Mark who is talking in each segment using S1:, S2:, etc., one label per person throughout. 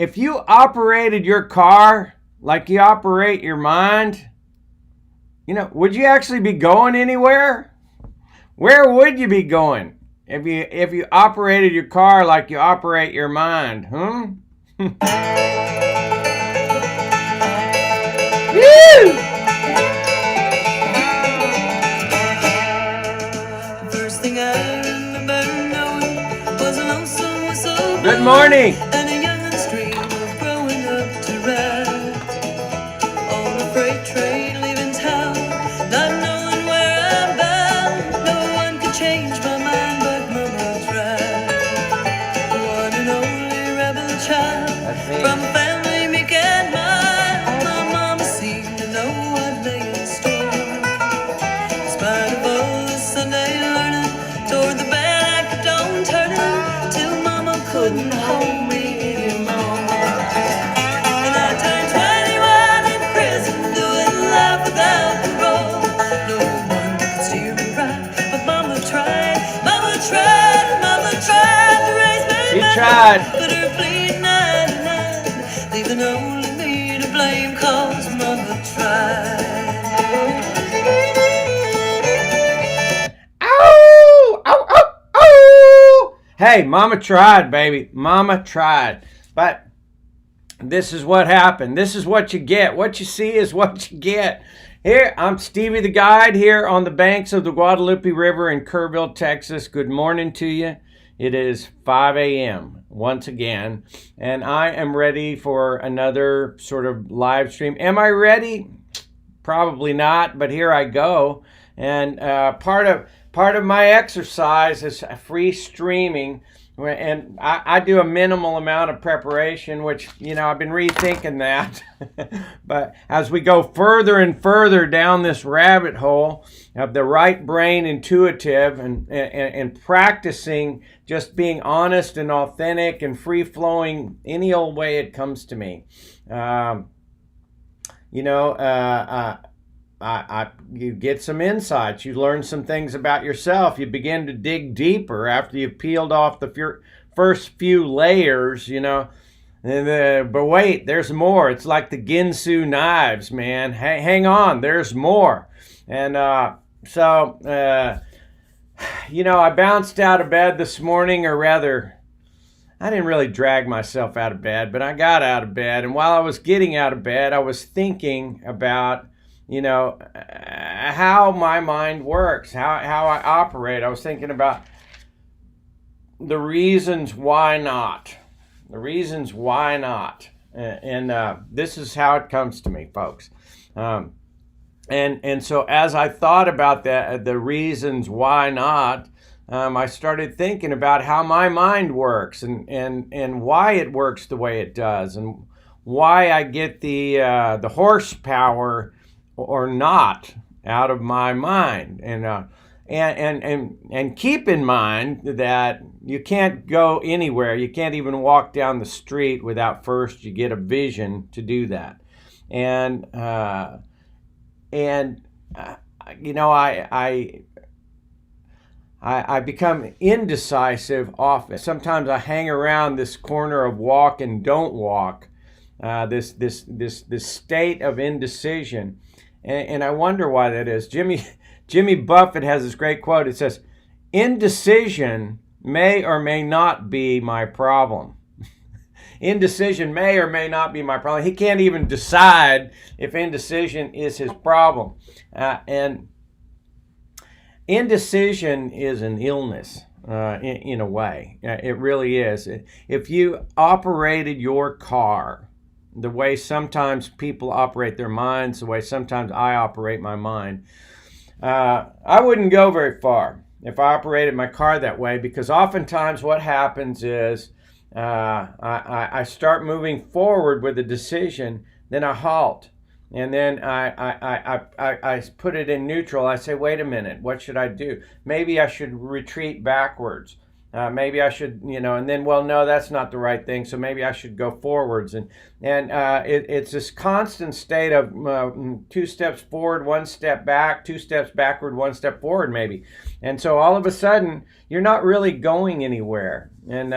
S1: if you operated your car like you operate your mind, would you actually be going anywhere? Where would you be going if you operated your car like you operate your mind? Woo!
S2: First thing I remember knowing was a lonesome whistle.
S1: Good morning.
S2: And a youngin's dream of growing up to ride on a freight train leaving town, not knowing where I'm bound. No one could change my mind, but Mama tried. One and only rebel child from a family meek and mild. My mama seemed to know what lay in store. In spite of all the Sunday learning, toward the bad I kept on turning till Mama couldn't hold me anymore. And I turned 21 in prison, doing life without parole. No one could steer me right, but Mama tried. Mama tried to raise me.
S1: She
S2: back
S1: tried.
S2: up, but her bleeding 99, leaving only me to blame, cause Mama tried.
S1: Ow! Ow, ow, ow! Hey, Mama tried, baby. Mama tried. But this is what happened. This is what you get. What you see is what you get. Here, I'm Stevie the Guide here on the banks of the Guadalupe River in Kerrville, Texas. Good morning to you. It is 5 a.m. once again, and I am ready for another sort of live stream. Am I ready? Probably not, but here I go. And part of my exercise is free streaming, and I do a minimal amount of preparation, which, I've been rethinking that. But as we go further and further down this rabbit hole of the right brain intuitive and practicing just being honest and authentic and free-flowing any old way it comes to me. You get some insights. You learn some things about yourself. You begin to dig deeper after you've peeled off the first few layers, but wait, there's more. It's like the Ginsu knives, man. Hang on, there's more. And I bounced out of bed this morning, or rather, I didn't really drag myself out of bed, but I got out of bed. And while I was getting out of bed, I was thinking about how my mind works, how I operate. I was thinking about the reasons why not. The reasons why not. And this is how it comes to me, folks. And so as I thought about the reasons why not, I started thinking about how my mind works and why it works the way it does, and why I get the horsepower or not out of my mind. And keep in mind that you can't go anywhere. You can't even walk down the street without first you get a vision to do that. I become indecisive often. Sometimes I hang around this corner of walk and don't walk, this state of indecision. And I wonder why that is. Jimmy Buffett has this great quote. It says, "Indecision may or may not be my problem." Indecision may or may not be my problem. He can't even decide if indecision is his problem. And indecision is an illness in a way. It really is. If you operated your car the way sometimes people operate their minds, the way sometimes I operate my mind, I wouldn't go very far if I operated my car that way, because oftentimes what happens is I start moving forward with a decision, then I halt, and then I put it in neutral. I say, wait a minute, what should I do? Maybe I should retreat backwards. Maybe I should, and then, well, no, that's not the right thing, so maybe I should go forwards. And it's this constant state of 2 steps forward, 1 step back, 2 steps backward, 1 step forward, maybe. And so all of a sudden, you're not really going anywhere. And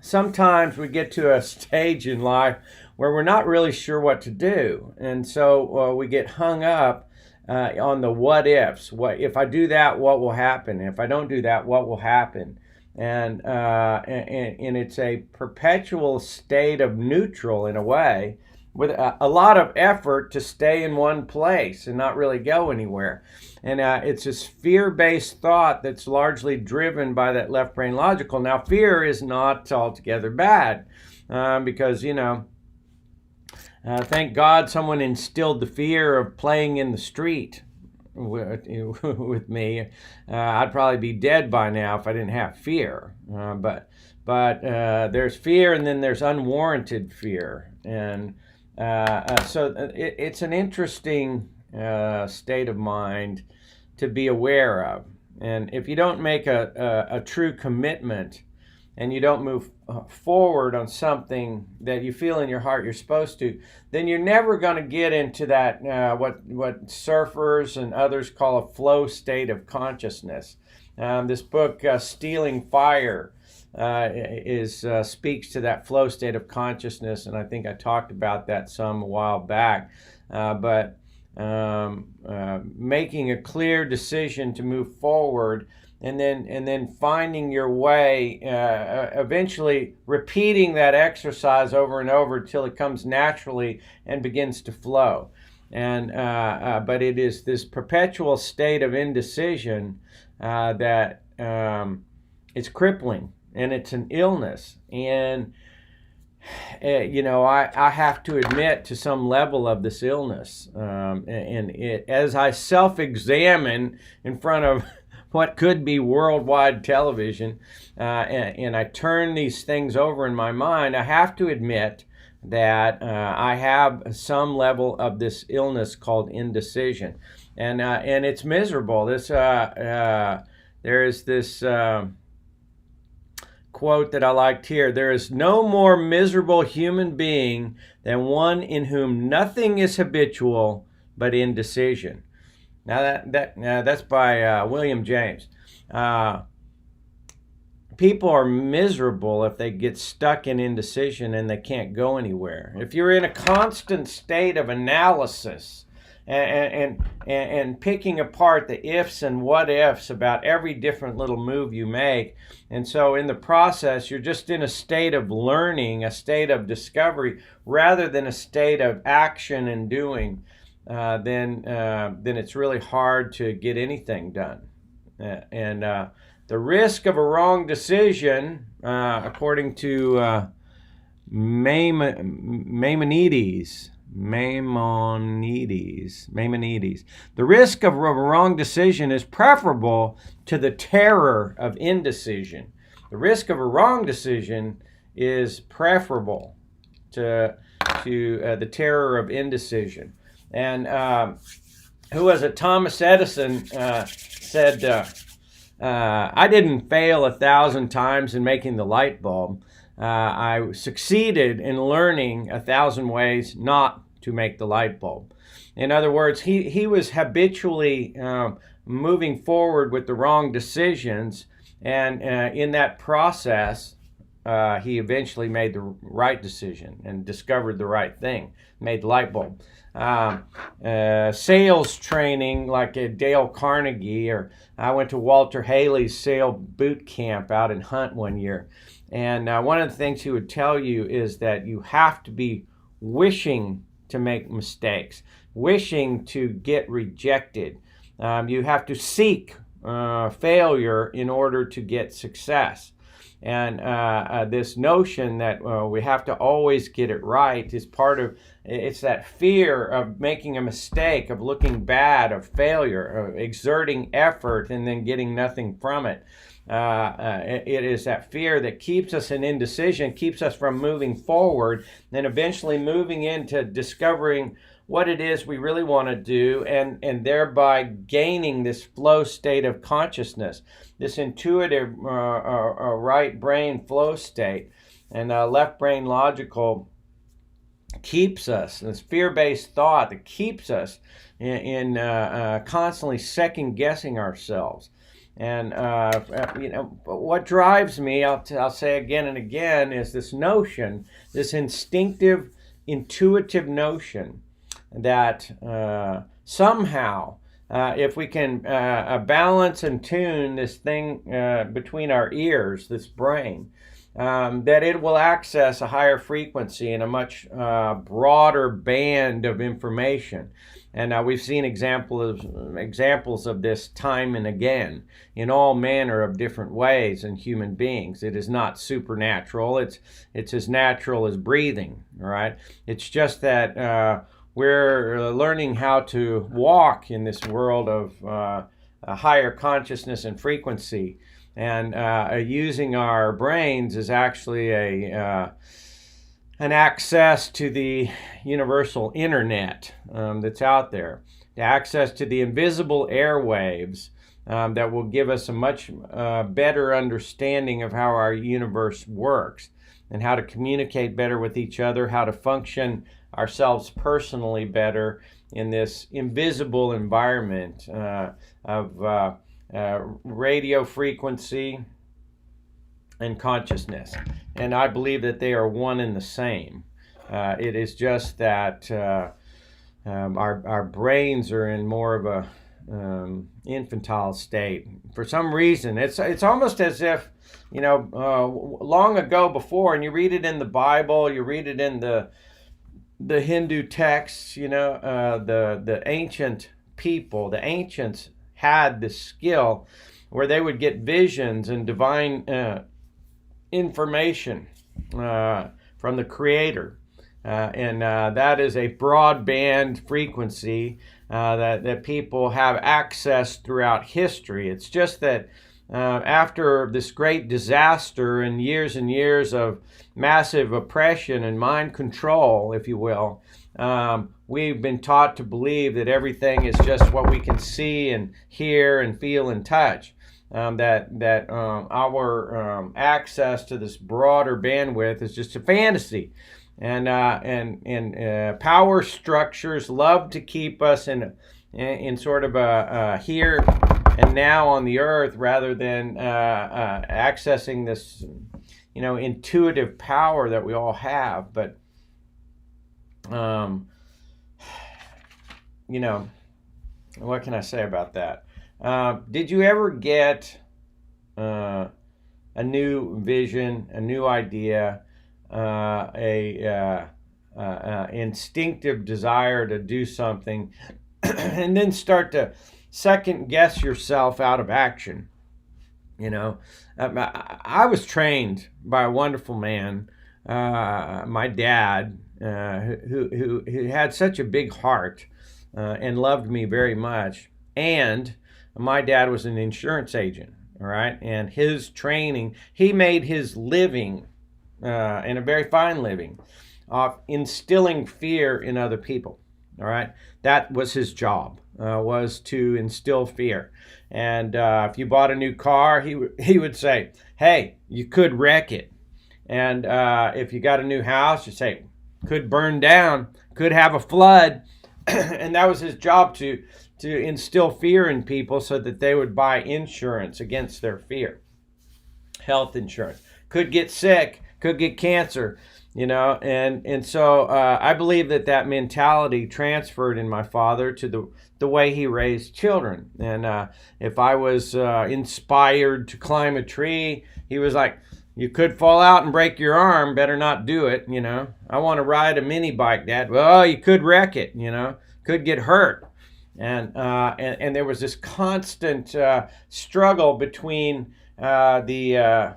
S1: sometimes we get to a stage in life where we're not really sure what to do. And so we get hung up on the what ifs. What if I do that, what will happen? If I don't do that, what will happen? And it's a perpetual state of neutral in a way, with a lot of effort to stay in one place and not really go anywhere. And it's this fear-based thought that's largely driven by that left brain logical. Now, fear is not altogether bad because, thank God someone instilled the fear of playing in the street with me. I'd probably be dead by now if I didn't have fear. But there's fear, and then there's unwarranted fear. And so it's an interesting state of mind to be aware of. And if you don't make a true commitment and you don't move forward on something that you feel in your heart you're supposed to, then you're never going to get into that what surfers and others call a flow state of consciousness. This book, Stealing Fire, speaks to that flow state of consciousness, and I think I talked about that some a while back. But making a clear decision to move forward, and then finding your way, eventually repeating that exercise over and over until it comes naturally and begins to flow. And but it is this perpetual state of indecision that it's crippling. And it's an illness. And, I have to admit to some level of this illness. As I self-examine in front of what could be worldwide television, and I turn these things over in my mind, I have to admit that I have some level of this illness called indecision. And it's miserable. There is this quote that I liked here: "There is no more miserable human being than one in whom nothing is habitual but indecision." Now that's by William James. People are miserable if they get stuck in indecision and they can't go anywhere. If you're in a constant state of analysis and picking apart the ifs and what ifs about every different little move you make. And so in the process, you're just in a state of learning, a state of discovery, rather than a state of action and doing, then it's really hard to get anything done. The risk of a wrong decision, according to Maimonides, the risk of a wrong decision is preferable to the terror of indecision. The risk of a wrong decision is preferable to the terror of indecision. And who was it? Thomas Edison said, "I didn't fail 1,000 times in making the light bulb. I succeeded in learning 1,000 ways not to make the light bulb." In other words, he was habitually moving forward with the wrong decisions, and in that process, he eventually made the right decision and discovered the right thing, made the light bulb. Sales training like Dale Carnegie, or I went to Walter Haley's sale boot camp out in Hunt one year. And one of the things he would tell you is that you have to be wishing to make mistakes, wishing to get rejected. You have to seek failure in order to get success. And this notion that we have to always get it right is part of, it's that fear of making a mistake, of looking bad, of failure, of exerting effort and then getting nothing from it. It is that fear that keeps us in indecision, keeps us from moving forward, and eventually moving into discovering what it is we really want to do, and thereby gaining this flow state of consciousness, this intuitive right brain flow state. And left brain logical keeps us, this fear-based thought that keeps us in constantly second-guessing ourselves. And what drives me, I'll say again and again, is this notion, this instinctive, intuitive notion that somehow, if we can balance and tune this thing between our ears, this brain, that it will access a higher frequency and a much broader band of information. And we've seen examples of this time and again in all manner of different ways in human beings. It is not supernatural. It's as natural as breathing, all right? It's just that we're learning how to walk in this world of a higher consciousness and frequency. And using our brains is actually an access to the universal internet that's out there, the access to the invisible airwaves that will give us a much better understanding of how our universe works and how to communicate better with each other, how to function ourselves personally better in this invisible environment of radio frequency and consciousness. And I believe that they are one and the same. It is just that our brains are in more of a infantile state. For some reason, it's almost as if, long ago before, and you read it in the Bible, you read it in the Hindu texts, the ancient people, the ancients had this skill where they would get visions and divine information from the Creator. And that is a broadband frequency that people have access throughout history. It's just that after this great disaster and years of massive oppression and mind control, if you will, we've been taught to believe that everything is just what we can see and hear and feel and touch. That our access to this broader bandwidth is just a fantasy, and power structures love to keep us in sort of a here and now on the earth rather than accessing this intuitive power that we all have. But what can I say about that? Did you ever get a new vision, a new idea, instinctive desire to do something, and then start to second guess yourself out of action? I was trained by a wonderful man, my dad, who had such a big heart and loved me very much. And my dad was an insurance agent, all right? And his training, he made his living, and a very fine living, of instilling fear in other people, all right? That was his job, was to instill fear. And if you bought a new car, he would say, hey, you could wreck it. And if you got a new house, you'd say, could burn down, could have a flood. And that was his job, to instill fear in people so that they would buy insurance against their fear. Health insurance. Could get sick, could get cancer, and so I believe that mentality transferred in my father to the way he raised children. And if I was inspired to climb a tree, he was like, you could fall out and break your arm, better not do it, I want to ride a mini bike, Dad. Well, you could wreck it, could get hurt. And there was this constant struggle between the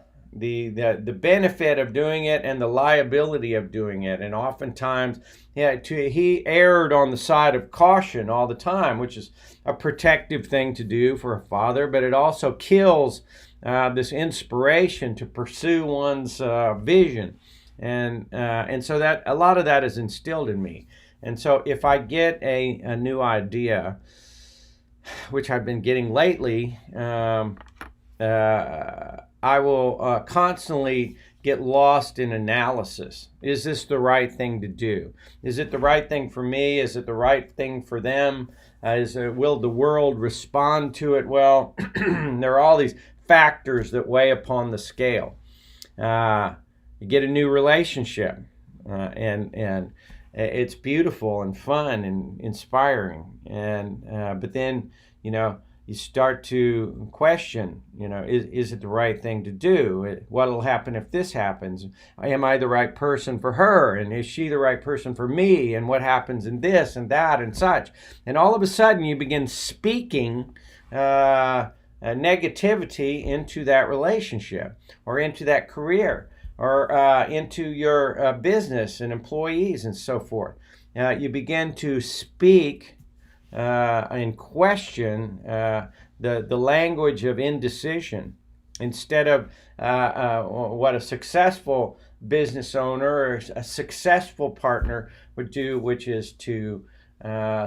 S1: benefit of doing it and the liability of doing it. And oftentimes he erred on the side of caution all the time, which is a protective thing to do for a father, but it also kills this inspiration to pursue one's vision. And so that a lot of that is instilled in me. And so if I get a new idea, which I've been getting lately, I will constantly get lost in analysis. Is this the right thing to do? Is it the right thing for me? Is it the right thing for them? Will the world respond to it well? There are all these factors that weigh upon the scale. You get a new relationship, and it's beautiful and fun and inspiring. But then, you start to question, is it the right thing to do? What will happen if this happens? Am I the right person for her? And is she the right person for me? And what happens in this and that and such? And all of a sudden you begin speaking negativity into that relationship, or into that career, or into your business and employees and so forth. You begin to speak and question the language of indecision, instead of what a successful business owner or a successful partner would do, which is to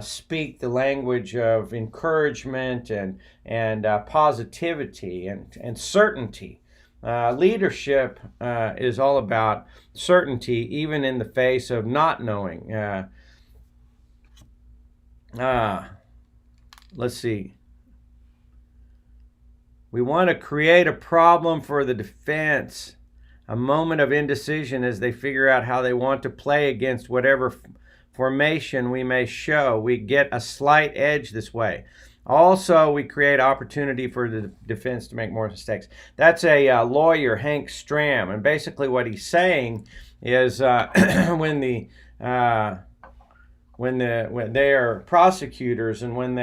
S1: speak the language of encouragement and positivity and certainty. Leadership is all about certainty, even in the face of not knowing. Let's see. We want to create a problem for the defense, a moment of indecision as they figure out how they want to play against whatever formation we may show. We get a slight edge this way. Also, we create opportunity for the defense to make more mistakes. That's a lawyer, Hank Stram, and basically what he's saying is when they are prosecutors, and when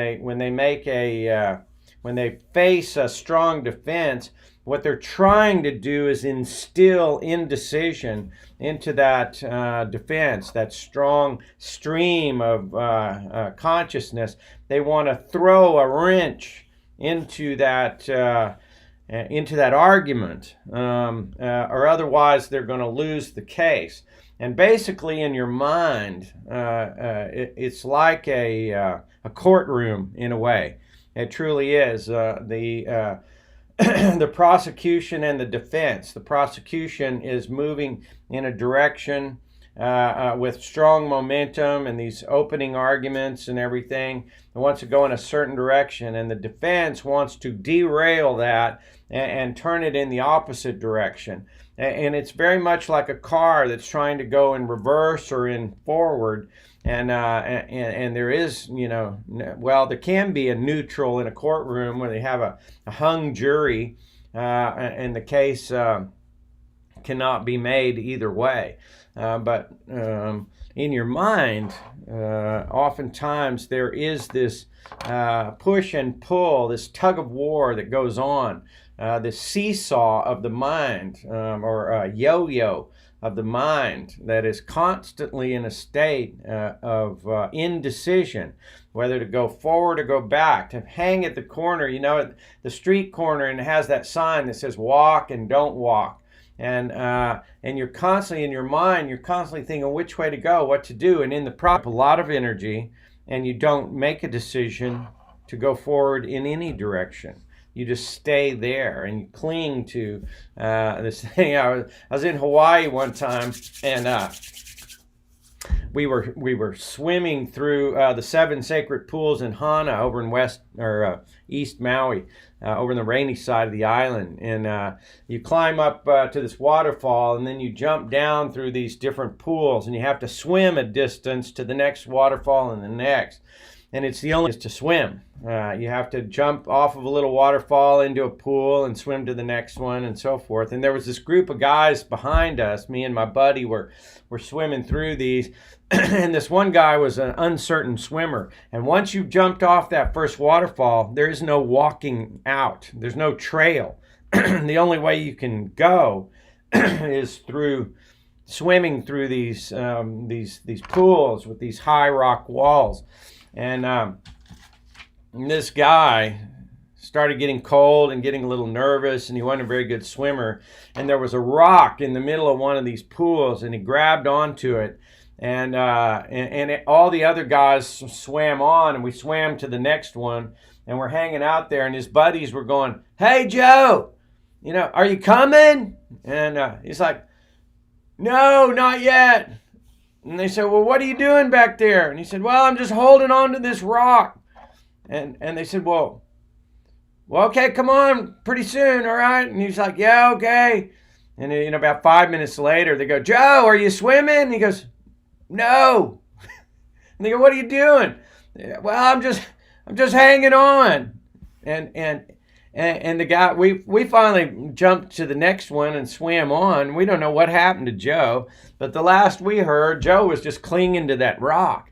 S1: they face a strong defense, what they're trying to do is instill indecision into that defense, that strong stream of consciousness. They want to throw a wrench into that argument, or otherwise they're going to lose the case. And basically, in your mind, it's like a courtroom in a way. It truly is. The prosecution and the defense. The prosecution is moving in a direction with strong momentum and these opening arguments and everything. It wants to go in a certain direction, and the defense wants to derail that and turn it in the opposite direction. And it's very much like a car that's trying to go in reverse or in forward. And there is, there can be a neutral in a courtroom where they have a hung jury, and the case cannot be made either way. But in your mind, oftentimes there is this push and pull, this tug of war that goes on, this seesaw of the mind, or a yo-yo of the mind that is constantly in a state of indecision, whether to go forward or go back, to hang at the corner, the street corner, and it has that sign that says walk and don't walk. And you're constantly in your mind, you're constantly thinking which way to go, what to do, and in the process, a lot of energy, and you don't make a decision to go forward in any direction. You just stay there and you cling to this thing. I was in Hawaii one time, and we were swimming through the 7 sacred pools in Hana over in East Maui, over in the rainy side of the island. And you climb up to this waterfall, and then you jump down through these different pools, and you have to swim a distance to the next waterfall and the next. And it's the only is to swim. You have to jump off of a little waterfall into a pool and swim to the next one and so forth. And there was this group of guys behind us. Me and my buddy were swimming through these. And this one guy was an uncertain swimmer. And once you jumped off that first waterfall, there is no walking out. There's no trail. The only way you can go is through swimming through these pools with these high rock walls. And this guy started getting cold and getting a little nervous, and he wasn't a very good swimmer. And there was a rock in the middle of one of these pools, and he grabbed onto it. And all the other guys swam on, and we swam to the next one, and we're hanging out there. And his buddies were going, "Hey, Joe!" are you coming? And he's like, no, not yet. And they said, well, what are you doing back there? And he said, well, I'm just holding on to this rock. And they said, well, okay, come on, pretty soon, all right? And he's like, yeah, okay. And about 5 minutes later, they go, Joe, are you swimming? And he goes, no. And they go, what are you doing? Well, I'm just hanging on. And the guy, we finally jumped to the next one and swam on. We don't know what happened to Joe, but the last we heard, Joe was just clinging to that rock.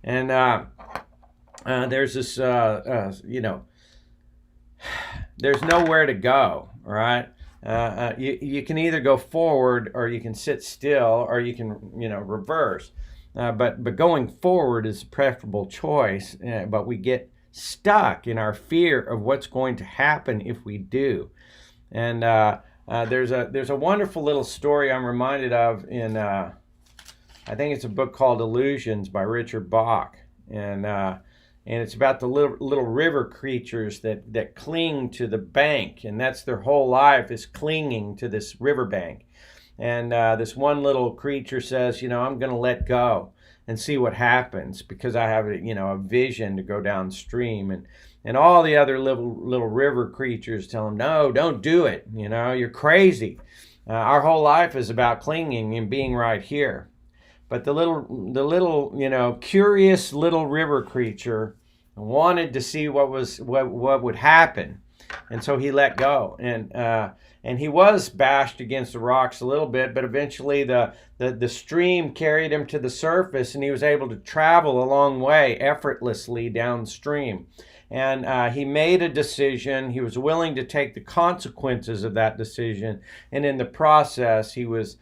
S1: And there's this, there's nowhere to go, right? You can either go forward or you can sit still or you can, reverse. But going forward is a preferable choice, but we get stuck in our fear of what's going to happen if we do. And there's a wonderful little story I'm reminded of in, I think it's a book called Illusions by Richard Bach. And it's about the little river creatures that cling to the bank, and that's their whole life, is clinging to this riverbank. And this one little creature says, I'm going to let go and see what happens because I have a vision to go downstream. And all the other little river creatures tell him, no, don't do it. You're crazy. Our whole life is about clinging and being right here. But the little curious little river creature wanted to see what would happen. And so he let go. And he was bashed against the rocks a little bit, but eventually the stream carried him to the surface, and he was able to travel a long way effortlessly downstream. And he made a decision. He was willing to take the consequences of that decision. And in the process, he was,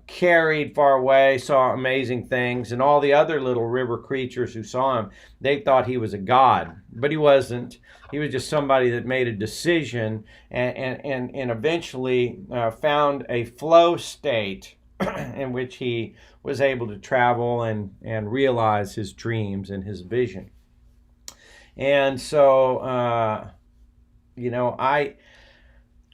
S1: carried far away, saw amazing things. And all the other little river creatures who saw him, they thought he was a god. But he wasn't. He was just somebody that made a decision and eventually found a flow state in which he was able to travel and realize his dreams and his vision. And so,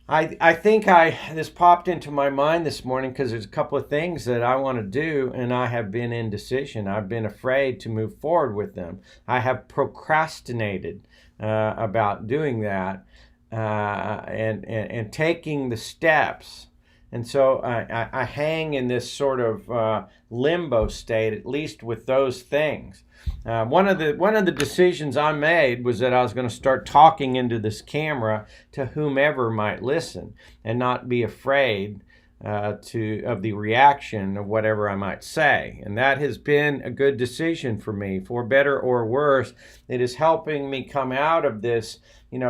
S1: I think this popped into my mind this morning because there's a couple of things that I want to do, and I have been indecision. I've been afraid to move forward with them. I have procrastinated about doing that and taking the steps. And so I hang in this sort of limbo state, at least with those things. One of the decisions I made was that I was going to start talking into this camera to whomever might listen, and not be afraid of the reaction of whatever I might say. And that has been a good decision for me, for better or worse. It is helping me come out of this,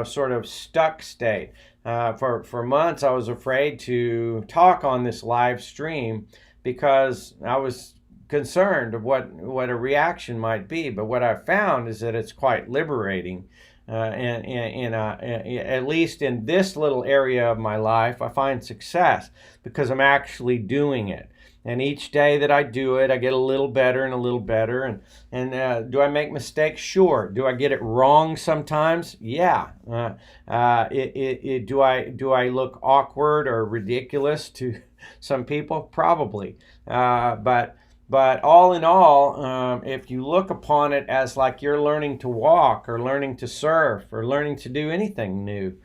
S1: sort of stuck state. For months, I was afraid to talk on this live stream because I was concerned of what a reaction might be. But what I found is that it's quite liberating. And at least in this little area of my life, I find success because I'm actually doing it. And each day that I do it, I get a little better and a little better. And do I make mistakes? Sure. Do I get it wrong sometimes? Yeah. Do I look awkward or ridiculous to some people? Probably. But all in all, if you look upon it as like you're learning to walk or learning to surf or learning to do anything new,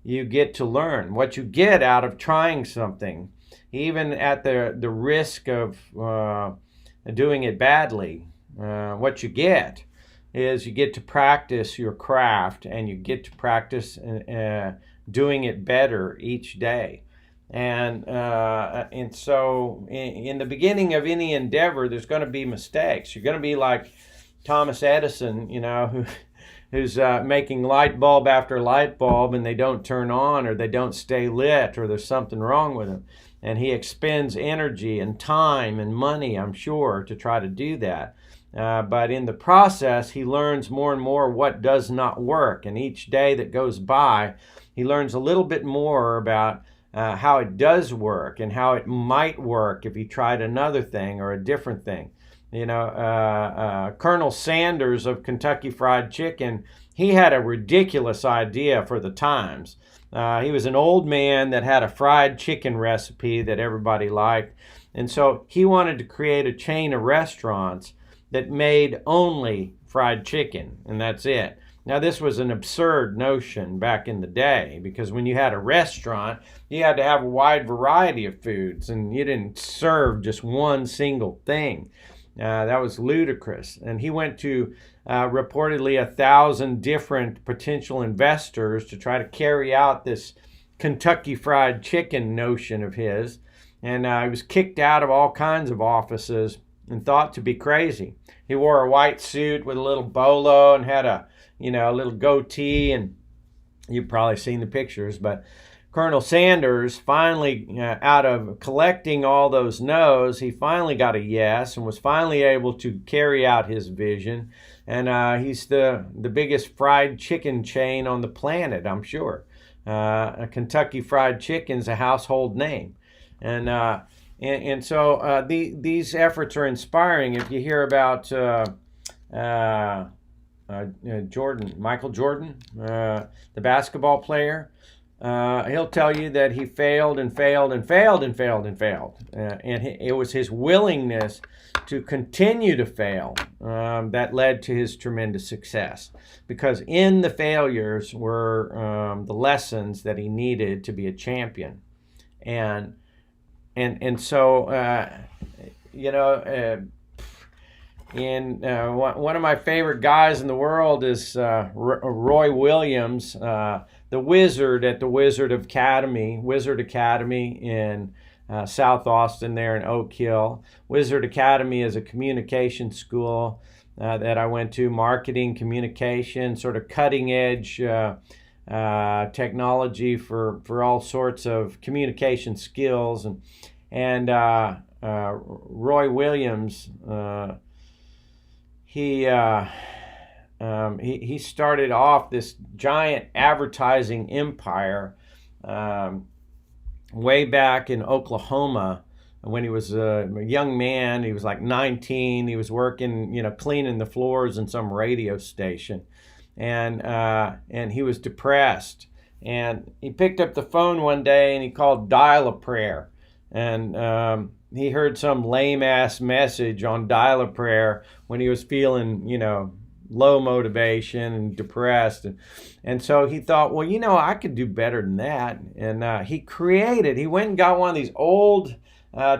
S1: you get to learn what you get out of trying something, even at the risk of doing it badly. What you get is you get to practice your craft, and you get to practice doing it better each day. And so in the beginning of any endeavor, there's going to be mistakes. You're going to be like Thomas Edison, who's making light bulb after light bulb, and they don't turn on, or they don't stay lit, or there's something wrong with them. And he expends energy and time and money, I'm sure, to try to do that. But in the process, he learns more and more what does not work. And each day that goes by, he learns a little bit more about how it does work and how it might work if he tried another thing or a different thing. Colonel Sanders of Kentucky Fried Chicken, he had a ridiculous idea for the times. He was an old man that had a fried chicken recipe that everybody liked. And so he wanted to create a chain of restaurants that made only fried chicken, and that's it. Now, this was an absurd notion back in the day, because when you had a restaurant, you had to have a wide variety of foods, and you didn't serve just one single thing. That was ludicrous. And he went to reportedly 1,000 different potential investors to try to carry out this Kentucky Fried Chicken notion of his. And he was kicked out of all kinds of offices and thought to be crazy. He wore a white suit with a little bolo and had a little goatee, and you've probably seen the pictures. But Colonel Sanders finally, out of collecting all those no's, he finally got a yes and was finally able to carry out his vision. And he's the biggest fried chicken chain on the planet, I'm sure. Kentucky Fried Chicken's a household name. And so these efforts are inspiring. If you hear about Michael Jordan, the basketball player, he'll tell you that he failed and failed and failed and failed and failed. And it was his willingness to continue to fail that led to his tremendous success. Because in the failures were the lessons that he needed to be a champion. And so, one of my favorite guys in the world is Roy Williams, the wizard at the Wizard Academy in South Austin there in Oak Hill. Wizard Academy is a communication school that I went to, marketing, communication, sort of cutting edge technology for all sorts of communication skills. And Roy Williams, he started off this giant advertising empire way back in Oklahoma when he was a young man. He was like 19. He was working, cleaning the floors in some radio station, and he was depressed. And he picked up the phone one day and he called Dial-A-Prayer, and he heard some lame ass message on Dial-A-Prayer when he was feeling, low motivation and depressed. And so he thought, well, I could do better than that. And he went and got one of these old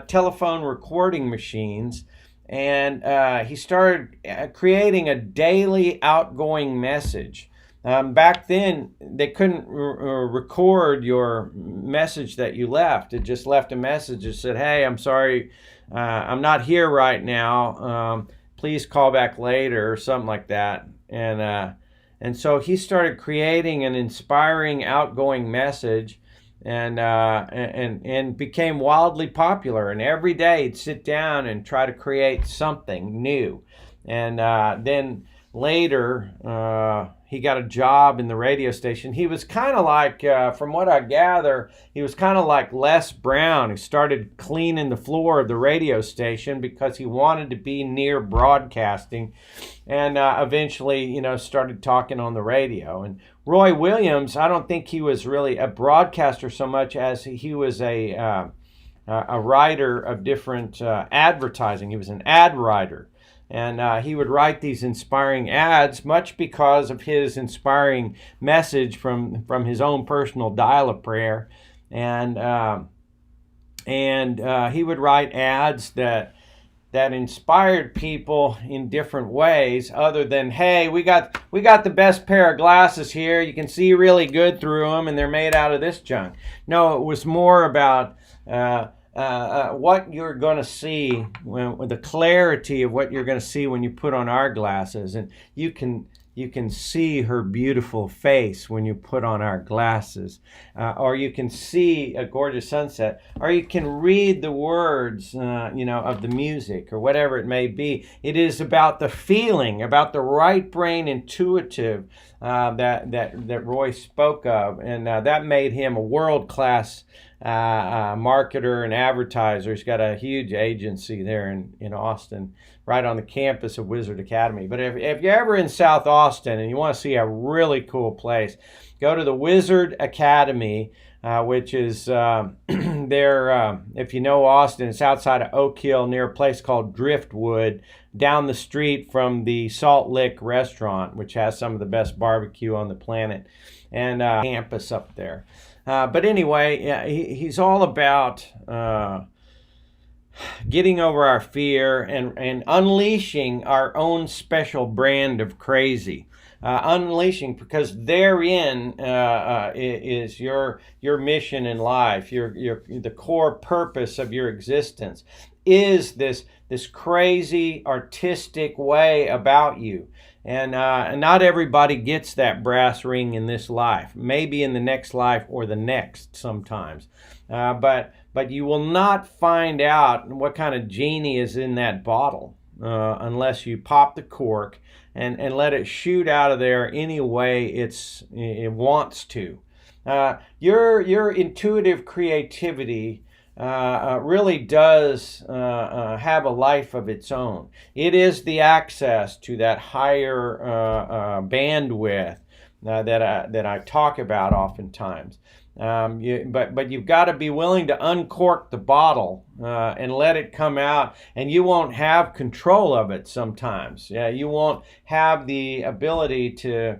S1: telephone recording machines, and he started creating a daily outgoing message. Back then, they couldn't record your message that you left. It just left a message that said, hey, I'm sorry, I'm not here right now. Please call back later, or something like that. And so he started creating an inspiring, outgoing message, and became wildly popular. And every day he'd sit down and try to create something new. And then later, he got a job in the radio station. He was kind of like, from what I gather, he was kind of like Les Brown. He started cleaning the floor of the radio station because he wanted to be near broadcasting, and eventually, started talking on the radio. And Roy Williams, I don't think he was really a broadcaster so much as he was a writer of different advertising. He was an ad writer. And he would write these inspiring ads, much because of his inspiring message from his own personal Dial-A-Prayer. And he would write ads that inspired people in different ways, other than, hey, we got the best pair of glasses here. You can see really good through them, and they're made out of this junk. No, it was more about what you're going to see, with the clarity of what you're going to see when you put on our glasses. And you can see her beautiful face when you put on our glasses, or you can see a gorgeous sunset, or you can read the words of the music, or whatever it may be. It is about the feeling, about the right brain intuitive that Roy spoke of, and that made him a world-class marketer and advertiser. He's got a huge agency there in Austin, right on the campus of Wizard Academy. But if you're ever in South Austin and you want to see a really cool place, go to the Wizard Academy, which is there, if you know Austin, it's outside of Oak Hill near a place called Driftwood, down the street from the Salt Lick restaurant, which has some of the best barbecue on the planet, and campus up there. But anyway, yeah, he's all about getting over our fear and unleashing our own special brand of crazy. Unleashing, because therein is your mission in life. The core purpose of your existence is this crazy artistic way about you. And not everybody gets that brass ring in this life. Maybe in the next life or the next sometimes. But you will not find out what kind of genie is in that bottle unless you pop the cork and let it shoot out of there any way it wants to. Your intuitive creativity really does have a life of its own. It is the access to that higher bandwidth that I talk about oftentimes. But you've got to be willing to uncork the bottle and let it come out, and you won't have control of it sometimes. You won't have the ability to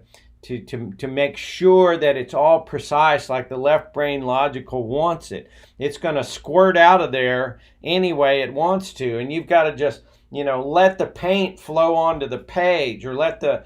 S1: make sure that it's all precise like the left brain logical wants it. It's going to squirt out of there any way it wants to, and you've got to just let the paint flow onto the page, or let the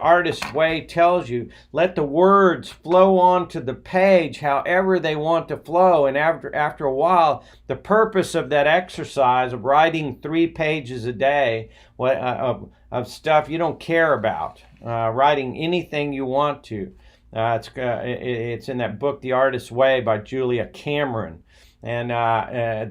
S1: artist way tells you, let the words flow onto the page however they want to flow. And after a while, the purpose of that exercise of writing 3 pages a day of stuff you don't care about, writing anything you want to. It's in that book, The Artist's Way by Julia Cameron. And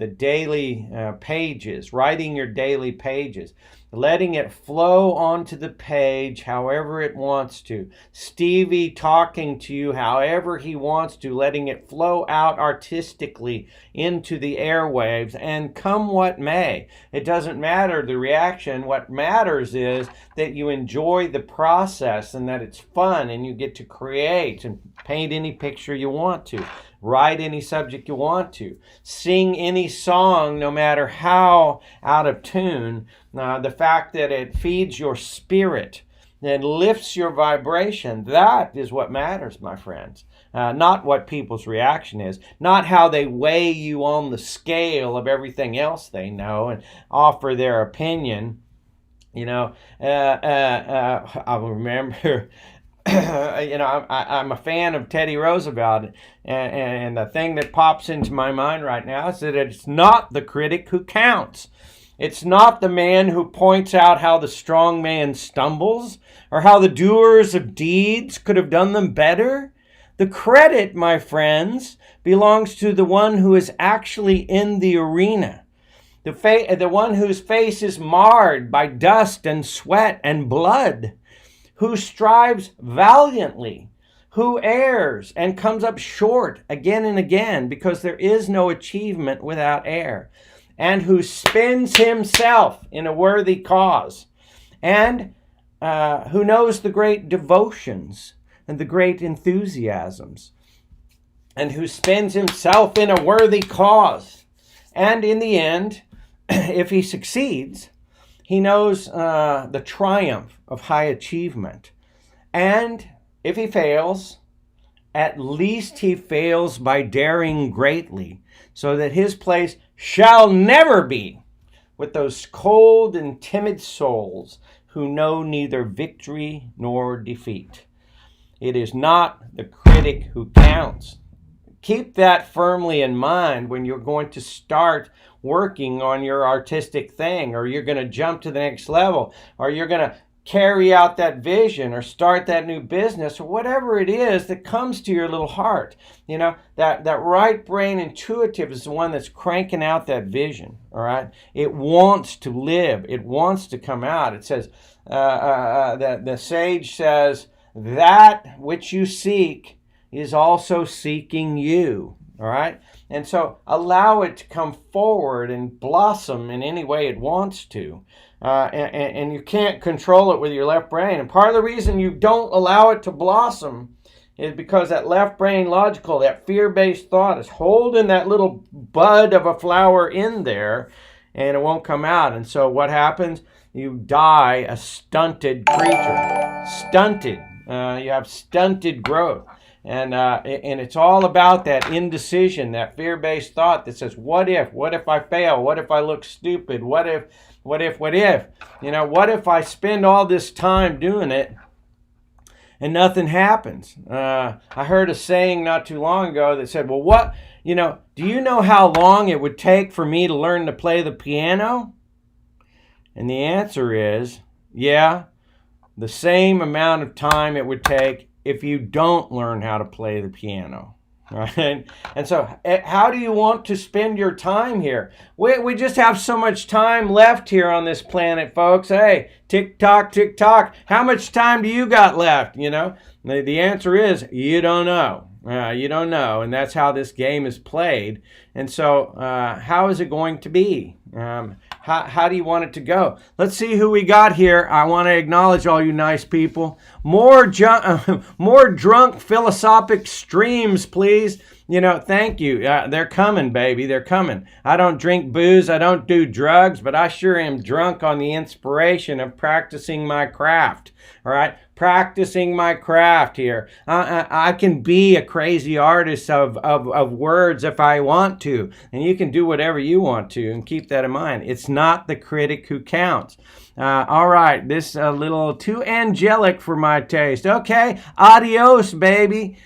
S1: the daily pages, writing your daily pages, letting it flow onto the page however it wants to. Stevie talking to you however he wants to, letting it flow out artistically into the airwaves, and come what may. It doesn't matter the reaction. What matters is that you enjoy the process and that it's fun, and you get to create and paint any picture you want to. Write any subject you want to. Sing any song, no matter how out of tune. The fact that it feeds your spirit and lifts your vibration, that is what matters, my friends. Not what people's reaction is. Not how they weigh you on the scale of everything else they know and offer their opinion. I remember... I'm a fan of Teddy Roosevelt, and the thing that pops into my mind right now is that it's not the critic who counts. It's not the man who points out how the strong man stumbles or how the doers of deeds could have done them better. The credit, my friends, belongs to the one who is actually in the arena. The one whose face is marred by dust and sweat and blood, who strives valiantly, who errs and comes up short again and again, because there is no achievement without error, and who spends himself in a worthy cause, and who knows the great devotions and the great enthusiasms, and who spends himself in a worthy cause. And in the end, if he succeeds, he knows the triumph of high achievement. And if he fails, at least he fails by daring greatly, so that his place shall never be with those cold and timid souls who know neither victory nor defeat. It is not the critic who counts. Keep that firmly in mind when you're going to start working on your artistic thing, or you're going to jump to the next level, or you're going to carry out that vision or start that new business, or whatever it is that comes to your little heart. That right brain intuitive is the one that's cranking out that vision, all right? It wants to live. It wants to come out. It says, the sage says, that which you seek is also seeking you. all right? And so allow it to come forward and blossom in any way it wants to. And you can't control it with your left brain. And part of the reason you don't allow it to blossom is because that left brain logical, that fear-based thought is holding that little bud of a flower in there, and it won't come out. And so what happens? You die a stunted creature. Stunted. You have stunted growth. And it's all about that indecision, that fear-based thought that says, what if? What if I fail? What if I look stupid? What if? What if? What if? What if I spend all this time doing it and nothing happens? I heard a saying not too long ago that said, well, do you know how long it would take for me to learn to play the piano? And the answer is, yeah, the same amount of time it would take if you don't learn how to play the piano. Right? And so how do you want to spend your time here? We just have so much time left here on this planet, folks. Hey, tick tock, tick tock. How much time do you got left? The answer is you don't know. You don't know. And that's how this game is played. And so how is it going to be? How do you want it to go? Let's see who we got here. I want to acknowledge all you nice people. More drunk philosophic streams, please. Thank you. They're coming, baby. They're coming. I don't drink booze. I don't do drugs, but I sure am drunk on the inspiration of practicing my craft. All right? Practicing my craft here. I can be a crazy artist of words if I want to. And you can do whatever you want to, and keep that in mind. It's not the critic who counts. All right, this a little too angelic for my taste. Okay, adios, baby.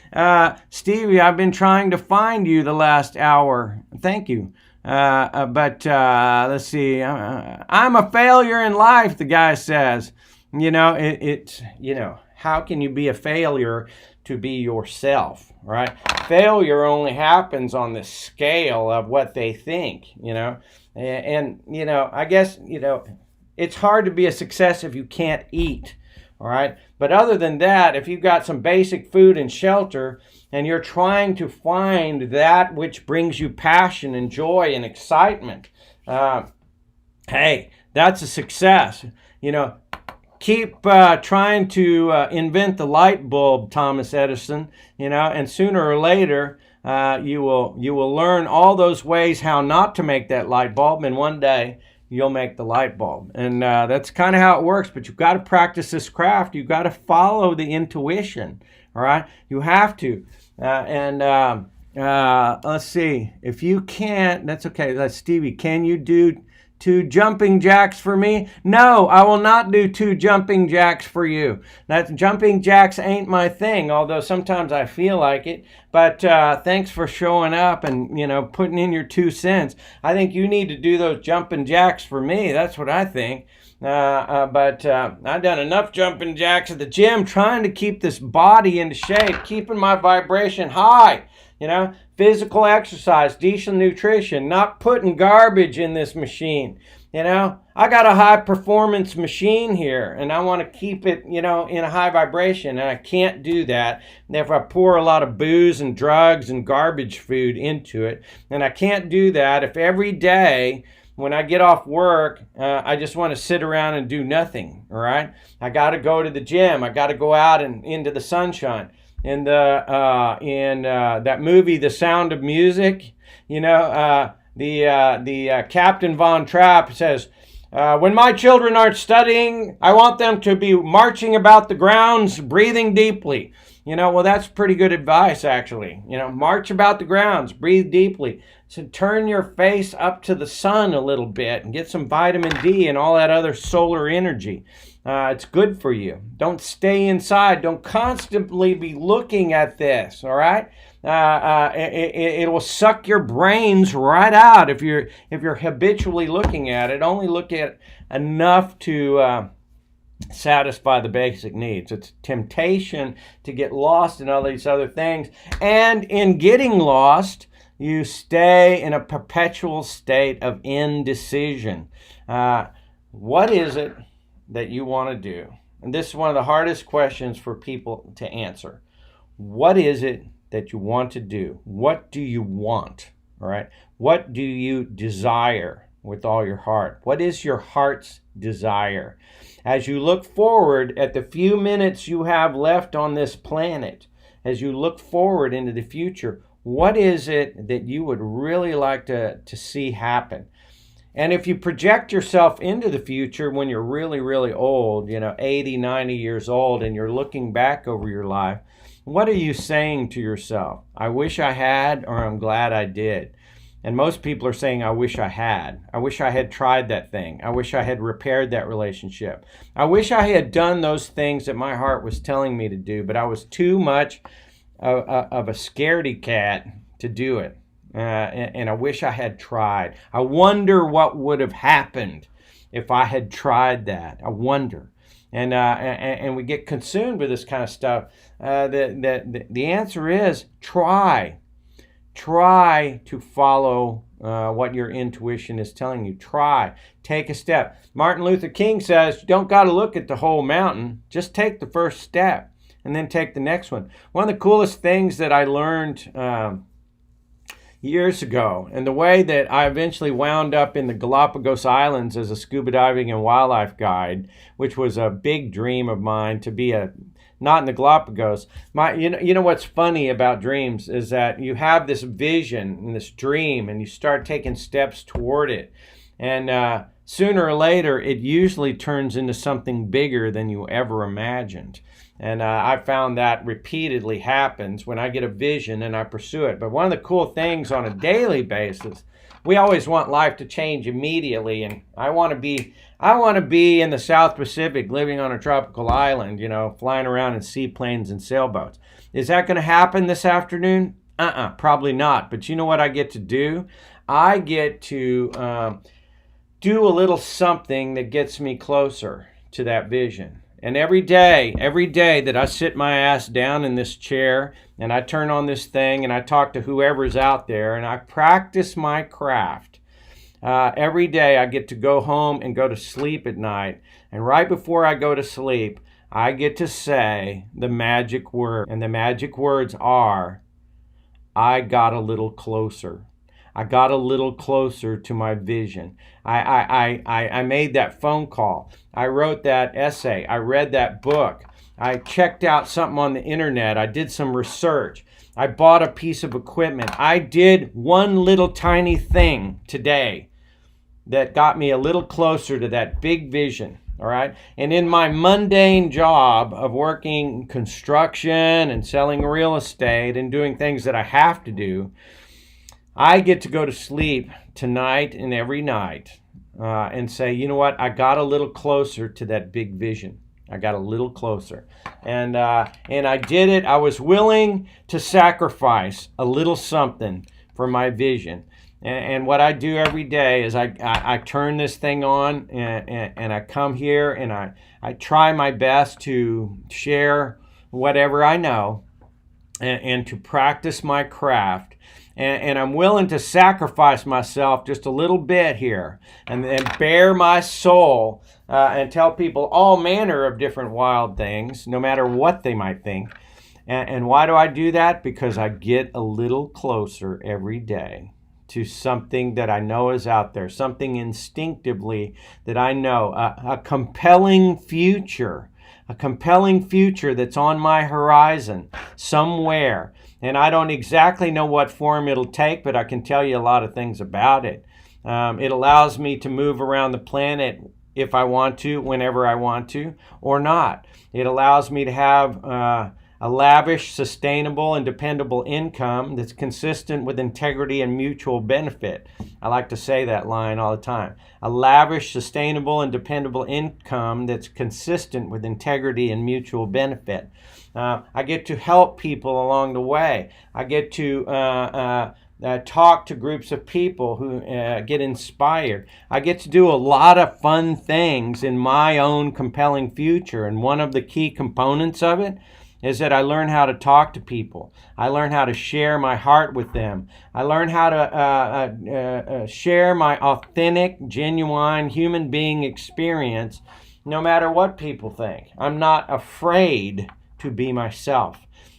S1: Stevie, I've been trying to find you the last hour. Thank you. But let's see. I'm a failure in life, the guy says. How can you be a failure to be yourself, right? Failure only happens on the scale of what they think, And I guess, it's hard to be a success if you can't eat, all right? But other than that, if you've got some basic food and shelter and you're trying to find that which brings you passion and joy and excitement, hey, that's a success. Keep trying to invent the light bulb, Thomas Edison, and sooner or later you will learn all those ways how not to make that light bulb, and one day you'll make the light bulb. And that's kind of how it works, but you've got to practice this craft. You've got to follow the intuition, all right? You have to. Let's see. If you can't, that's okay. That's Stevie. Can you do 2 jumping jacks for me? No, I will not do 2 jumping jacks for you. That jumping jacks ain't my thing, although sometimes I feel like it. But thanks for showing up and, putting in your 2 cents. I think you need to do those jumping jacks for me. That's what I think. But I've done enough jumping jacks at the gym trying to keep this body into shape, keeping my vibration high. Physical exercise, decent nutrition, not putting garbage in this machine. I got a high performance machine here and I want to keep it, in a high vibration, and I can't do that if I pour a lot of booze and drugs and garbage food into it. And I can't do that if every day when I get off work, I just want to sit around and do nothing, all right? I got to go to the gym. I got to go out and into the sunshine. In that movie, The Sound of Music, the Captain Von Trapp says, when my children aren't studying, I want them to be marching about the grounds, breathing deeply. Well, that's pretty good advice, actually. March about the grounds, breathe deeply. So turn your face up to the sun a little bit and get some vitamin D and all that other solar energy. It's good for you. Don't stay inside. Don't constantly be looking at this, all right? It will suck your brains right out if you're habitually looking at it. Only look at enough to satisfy the basic needs. It's temptation to get lost in all these other things. And in getting lost, you stay in a perpetual state of indecision. What is it that you want to do? And this is one of the hardest questions for people to answer. What is it that you want to do. What do you want? All right. What do you desire with all your heart? What is your heart's desire? As you look forward at the few minutes you have left on this planet, as you look forward into the future, what is it that you would really like to see happen? And if you project yourself into the future when you're really, really old, 80, 90 years old, and you're looking back over your life, what are you saying to yourself? I wish I had, or I'm glad I did. And most people are saying, I wish I had. I wish I had tried that thing. I wish I had repaired that relationship. I wish I had done those things that my heart was telling me to do, but I was too much of a scaredy cat to do it. And I wish I had tried. I wonder what would have happened if I had tried that. I wonder. And we get consumed with this kind of stuff. The answer is try. Try to follow what your intuition is telling you. Try. Take a step. Martin Luther King says, you don't got to look at the whole mountain. Just take the first step and then take the next one. One of the coolest things that I learned years ago, and the way that I eventually wound up in the Galapagos Islands as a scuba diving and wildlife guide, which was a big dream of mine to be not in the Galapagos. You know what's funny about dreams is that you have this vision and this dream, and you start taking steps toward it, and sooner or later it usually turns into something bigger than you ever imagined. And I found that repeatedly happens when I get a vision and I pursue it. But one of the cool things on a daily basis, we always want life to change immediately. And I want to be in the South Pacific, living on a tropical island, flying around in seaplanes and sailboats. Is that going to happen this afternoon? Probably not. But you know what I get to do? I get to do a little something that gets me closer to that vision. And every day that I sit my ass down in this chair and I turn on this thing and I talk to whoever's out there and I practice my craft, every day I get to go home and go to sleep at night. And right before I go to sleep, I get to say the magic word. And the magic words are, I got a little closer. I got a little closer to my vision. I made that phone call. I wrote that essay. I read that book. I checked out something on the internet. I did some research. I bought a piece of equipment. I did one little tiny thing today that got me a little closer to that big vision. All right. And in my mundane job of working construction and selling real estate and doing things that I have to do, I get to go to sleep tonight and every night and say, you know what? I got a little closer to that big vision. I got a little closer. And I did it. I was willing to sacrifice a little something for my vision. And what I do every day is I turn this thing on and I come here and I try my best to share whatever I know and to practice my craft. And I'm willing to sacrifice myself just a little bit here and bare my soul and tell people all manner of different wild things, no matter what they might think. And why do I do that? Because I get a little closer every day to something that I know is out there, something instinctively that I know, a compelling future that's on my horizon somewhere. And I don't exactly know what form it'll take, but I can tell you a lot of things about it. It allows me to move around the planet if I want to, whenever I want to, or not. It allows me to have a lavish, sustainable, and dependable income that's consistent with integrity and mutual benefit. I like to say that line all the time. A lavish, sustainable, and dependable income that's consistent with integrity and mutual benefit. I get to help people along the way. I get to talk to groups of people who get inspired. I get to do a lot of fun things in my own compelling future. And one of the key components of it is that I learn how to talk to people. I learn how to share my heart with them. I learn how to share my authentic, genuine human being experience, no matter what people think. I'm not afraid to be myself.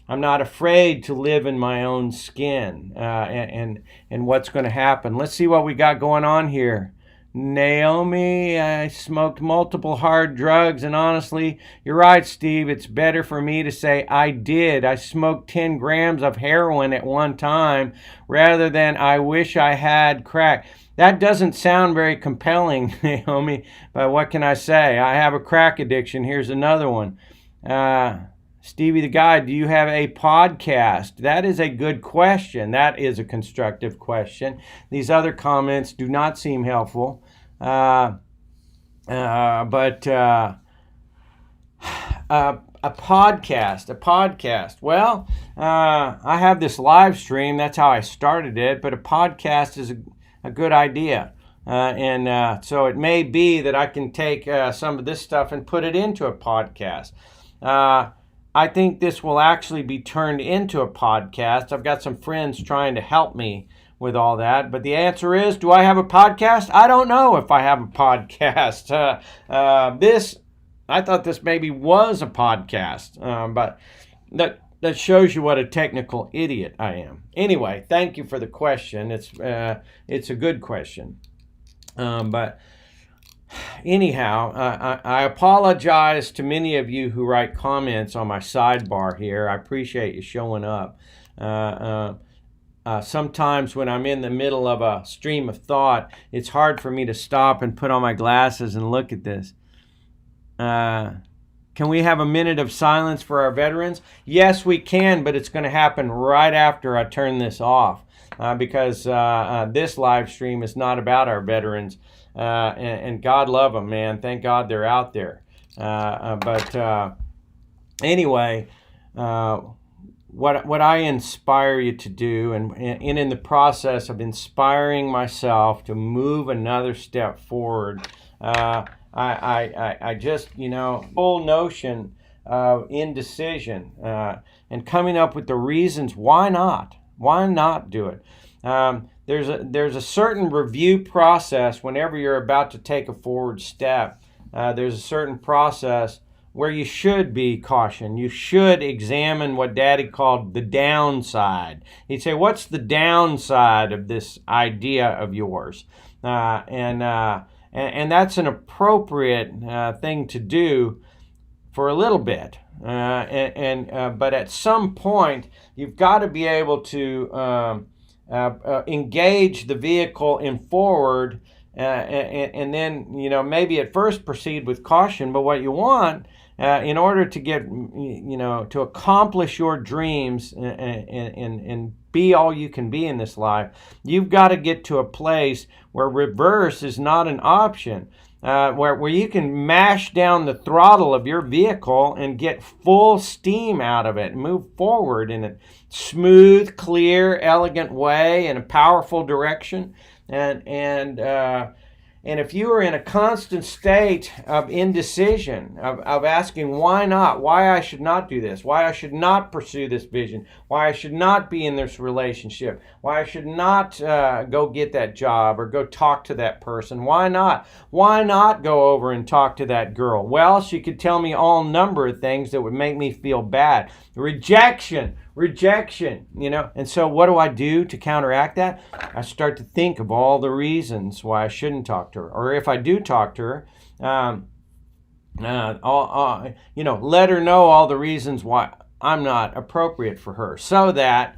S1: I'm not afraid to live in my own skin, and what's going to happen. Let's see what we got going on here. Naomi, I smoked multiple hard drugs, and honestly, you're right, Steve. It's better for me to say I did. I smoked 10 grams of heroin at one time rather than I wish I had crack. That doesn't sound very compelling, Naomi, but what can I say? I have a crack addiction. Here's another one. Stevie the Guy, do you have a podcast? That is a good question. That is a constructive question. These other comments do not seem helpful. But a podcast. Well, I have this live stream. That's how I started it. But a podcast is a good idea. So it may be that I can take some of this stuff and put it into a podcast. I think this will actually be turned into a podcast. I've got some friends trying to help me with all that. But the answer is, do I have a podcast? I don't know if I have a podcast. I thought this maybe was a podcast. But that shows you what a technical idiot I am. Anyway, thank you for the question. It's a good question. But anyhow, I apologize to many of you who write comments on my sidebar here. I appreciate you showing up. Sometimes when I'm in the middle of a stream of thought, it's hard for me to stop and put on my glasses and look at this. Can we have a minute of silence for our veterans? Yes, we can, but it's going to happen right after I turn this off because this live stream is not about our veterans. And God love them, man. Thank God they're out there. Anyway, what I inspire you to do, and in the process of inspiring myself to move another step forward, I just, whole notion of indecision and coming up with the reasons why not do it. There's a certain review process whenever you're about to take a forward step. There's a certain process where you should be cautioned. You should examine what Daddy called the downside. He'd say, what's the downside of this idea of yours? And that's an appropriate thing to do for a little bit. But at some point, you've got to be able to engage the vehicle in forward, and then maybe at first proceed with caution. But what you want in order to get to accomplish your dreams and be all you can be in this life, you've got to get to a place where reverse is not an option. Where you can mash down the throttle of your vehicle and get full steam out of it and move forward in a smooth, clear, elegant way in a powerful direction. And if you are in a constant state of indecision, of asking why not, why I should not do this, why I should not pursue this vision, why I should not be in this relationship, why I should not go get that job or go talk to that person, why not? Why not go over and talk to that girl? Well, she could tell me all number of things that would make me feel bad. Rejection, and so what do I do to counteract that? I start to think of all the reasons why I shouldn't talk to her, or if I do talk to her, let her know all the reasons why I'm not appropriate for her, so that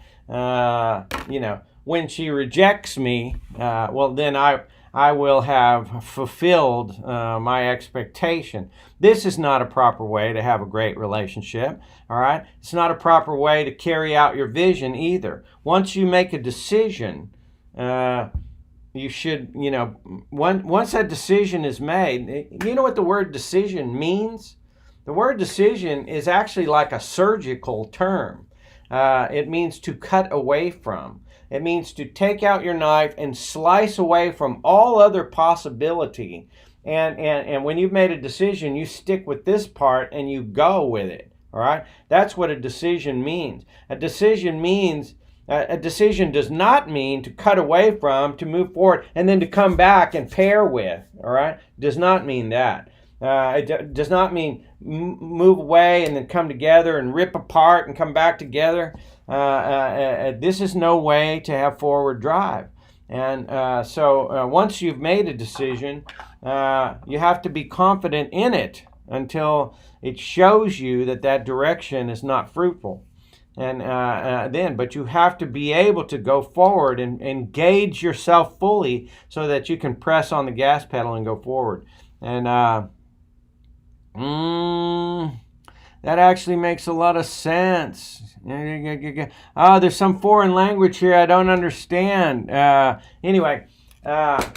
S1: when she rejects me, then I will have fulfilled my expectation. This is not a proper way to have a great relationship, all right? It's not a proper way to carry out your vision either. Once you make a decision, you should, once that decision is made, you know what the word decision means? The word decision is actually like a surgical term. It means to cut away from. It means to take out your knife and slice away from all other possibility. And when you've made a decision, you stick with this part and you go with it. All right? That's what a decision means. A decision does not mean to cut away from, to move forward, and then to come back and pair with. All right? Does not mean that. Does not mean move away and then come together and rip apart and come back together. This is no way to have forward drive. And so once you've made a decision, you have to be confident in it until it shows you that that direction is not fruitful. And but you have to be able to go forward and engage yourself fully so that you can press on the gas pedal and go forward. And that actually makes a lot of sense. Oh, there's some foreign language here I don't understand. Anyway, have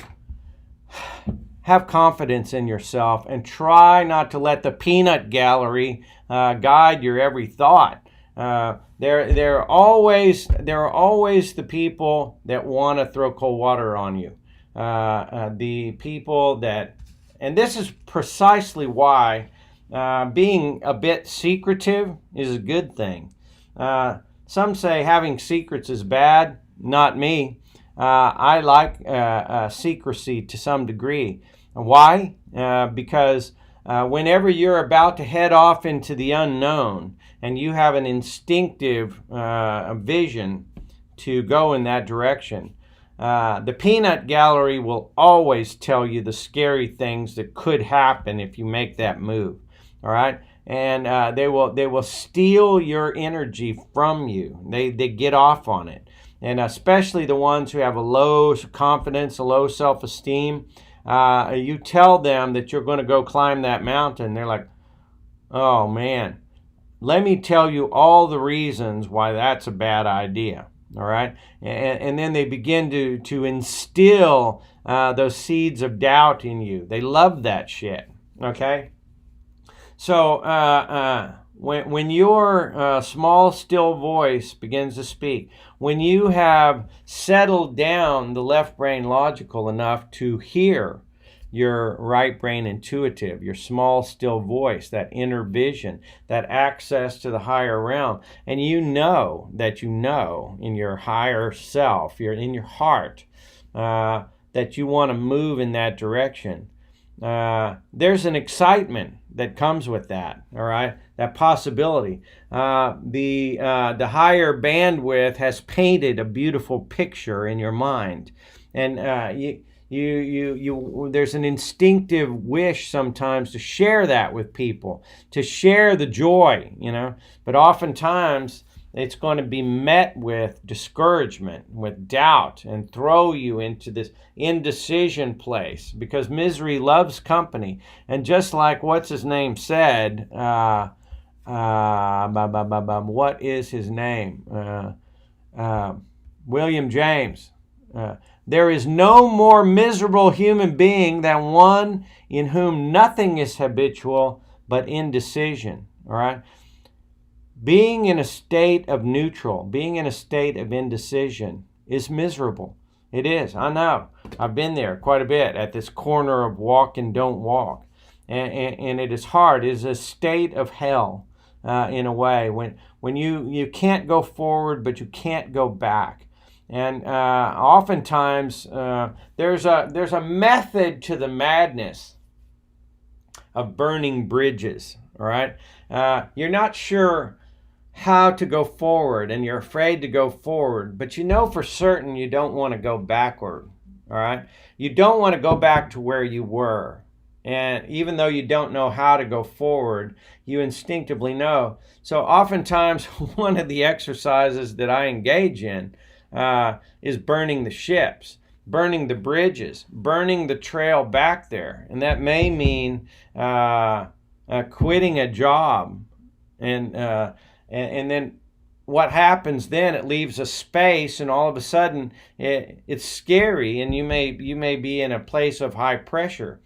S1: confidence in yourself and try not to let the peanut gallery guide your every thought. There are always the people that want to throw cold water on you. The people that, and this is precisely why being a bit secretive is a good thing. Some say having secrets is bad. Not me. I like secrecy to some degree. Why? Because whenever you're about to head off into the unknown and you have an instinctive vision to go in that direction, the peanut gallery will always tell you the scary things that could happen if you make that move. All right, and they will steal your energy from you. They get off on it, and especially the ones who have a low confidence, a low self-esteem. You tell them that you're going to go climb that mountain, they're like, "Oh man, let me tell you all the reasons why that's a bad idea." All right, and then they begin to instill those seeds of doubt in you. They love that shit. Okay. So when your small, still voice begins to speak, when you have settled down the left brain logical enough to hear your right brain intuitive, your small, still voice, that inner vision, that access to the higher realm, and you know that you know in your higher self, you're in your heart, that you want to move in that direction, there's an excitement that comes with that, all right? That possibility. The higher bandwidth has painted a beautiful picture in your mind, and there's an instinctive wish sometimes to share that with people, to share the joy, But oftentimes it's going to be met with discouragement, with doubt, and throw you into this indecision place because misery loves company. And just like what's his name said, what is his name? William James. There is no more miserable human being than one in whom nothing is habitual but indecision. All right? Being in a state of neutral, being in a state of indecision is miserable. It is. I know. I've been there quite a bit at this corner of walk and don't walk. And it is hard. It is a state of hell in a way when you can't go forward but you can't go back. And oftentimes there's a method to the madness of burning bridges. All right? You're not sure how to go forward and you're afraid to go forward, but you know for certain you don't want to go backward. All right? You don't want to go back to where you were. And even though you don't know how to go forward, you instinctively know. So oftentimes one of the exercises that I engage in is burning the ships, burning the bridges, burning the trail back there. And that may mean quitting a job. And then what happens then, it leaves a space, and all of a sudden it's scary, and you may be in a place of high pressure.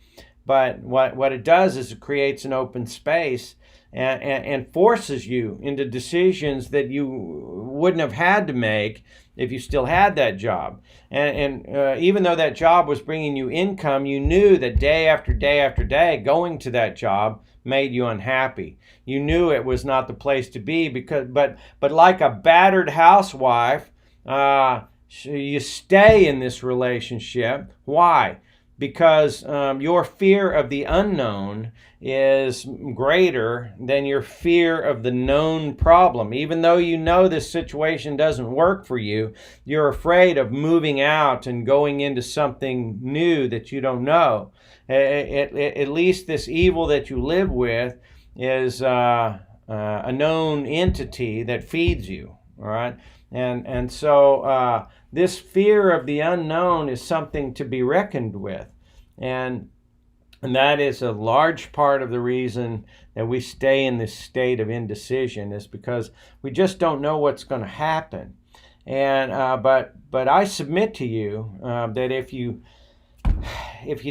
S1: But what it does is it creates an open space and forces you into decisions that you wouldn't have had to make if you still had that job. And even though that job was bringing you income, you knew that day after day after day going to that job made you unhappy. You knew it was not the place to be but like a battered housewife, you stay in this relationship. Why? because your fear of the unknown is greater than your fear of the known problem. Even though you know this situation doesn't work for you, you're afraid of moving out and going into something new that you don't know. At least this evil that you live with is a known entity that feeds you, all right? And so this fear of the unknown is something to be reckoned with. And that is a large part of the reason that we stay in this state of indecision, is because we just don't know what's going to happen. And but I submit to you that if you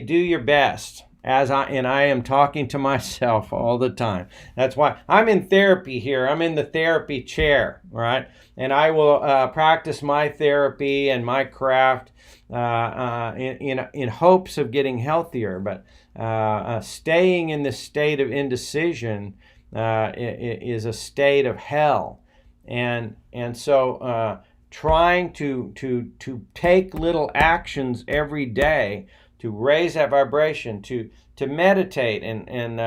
S1: do your best, as I am talking to myself all the time. That's why I'm in therapy here. I'm in the therapy chair, right? And I will practice my therapy and my craft in hopes of getting healthier. But staying in this state of indecision is a state of hell, and so trying to take little actions every day to raise that vibration, to meditate and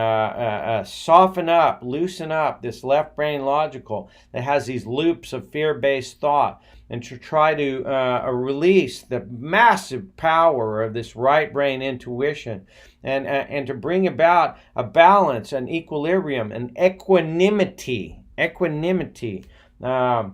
S1: soften up, loosen up this left brain logical that has these loops of fear-based thought, and to try to release the massive power of this right brain intuition, and to bring about a balance, an equilibrium, an equanimity. The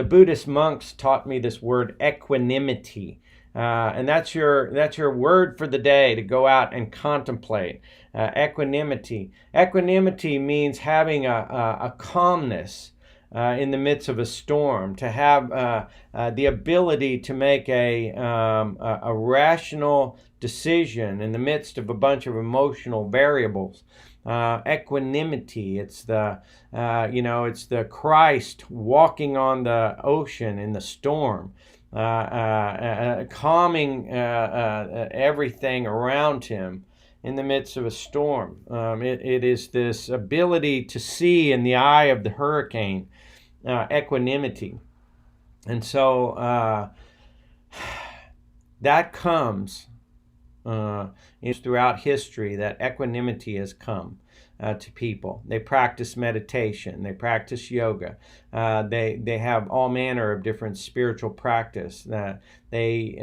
S1: Buddhist monks taught me this word equanimity. And that's your word for the day to go out and contemplate. Equanimity. Equanimity means having a calmness in the midst of a storm, to have the ability to make a rational decision in the midst of a bunch of emotional variables. Equanimity. It's the it's the Christ walking on the ocean in the storm. Calming everything around him in the midst of a storm. It is this ability to see in the eye of the hurricane, equanimity. And so that comes throughout history, that equanimity has come to people. They practice meditation, they practice yoga, they have all manner of different spiritual practice. They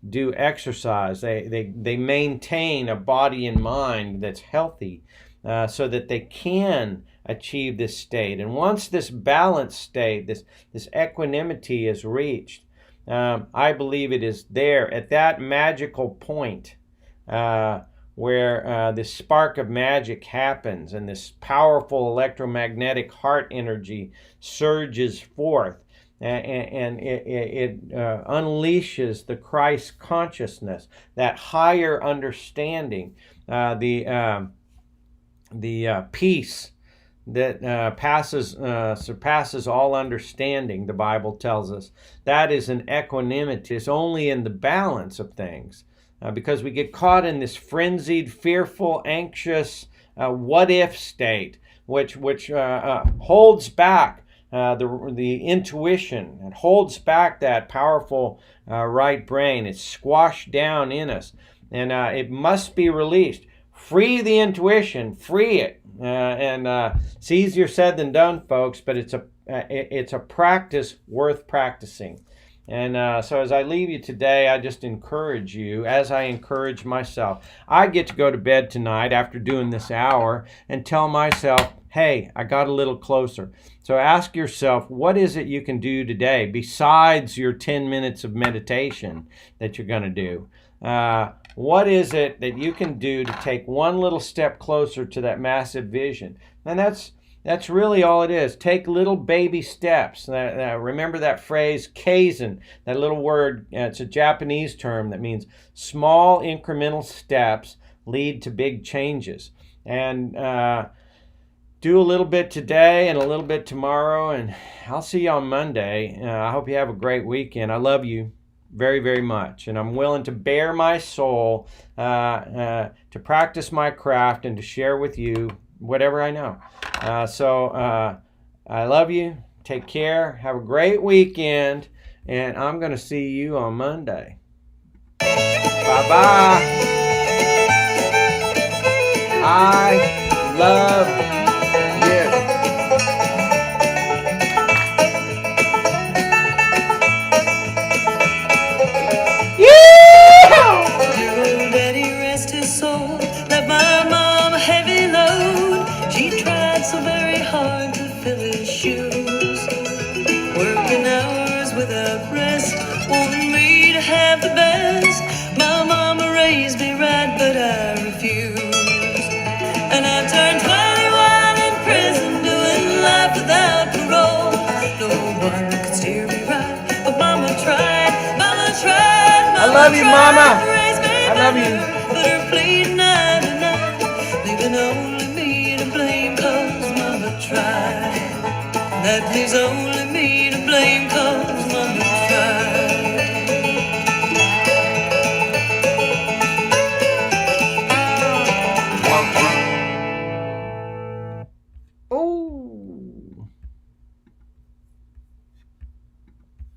S1: do exercise. They maintain a body and mind that's healthy, so that they can achieve this state. And once this balanced state, this equanimity is reached, I believe it is there at that magical point where this spark of magic happens, and this powerful electromagnetic heart energy surges forth, and it unleashes the Christ consciousness, that higher understanding, the peace that surpasses all understanding. The Bible tells us that is an equanimity. It's only in the balance of things. Because we get caught in this frenzied, fearful, anxious, what-if state, which holds back the intuition, and holds back that powerful right brain. It's squashed down in us, and it must be released. Free the intuition, free it, and it's easier said than done, folks. But it's a practice worth practicing. And so as I leave you today, I just encourage you, as I encourage myself. I get to go to bed tonight after doing this hour and tell myself, hey, I got a little closer. So ask yourself, what is it you can do today besides your 10 minutes of meditation that you're going to do? What is it that you can do to take one little step closer to that massive vision? And that's really all it is. Take little baby steps. Remember that phrase, kaizen, that little word. It's a Japanese term that means small incremental steps lead to big changes. And do a little bit today and a little bit tomorrow, and I'll see you on Monday. I hope you have a great weekend. I love you very, very much, and I'm willing to bare my soul to practice my craft and to share with you whatever I know. So I love you. Take care. Have a great weekend. And I'm going to see you on Monday. Bye-bye. I love you.
S2: Dear old daddy, rest his soul, left my mom a heavy load. She tried so very hard to fill his shoes, working hours without rest, wanting me to have the best. My mama raised me right, but I refused. And I turned 21 in prison, doing life without parole. No one could steer me right, but mama tried, mama tried, mama
S1: I love you,
S2: tried
S1: Mama.
S2: to raise me
S1: I love you.
S2: better. But her pleading night and night, leaving only me to blame, cause mama tried. That leaves only me to blame, cause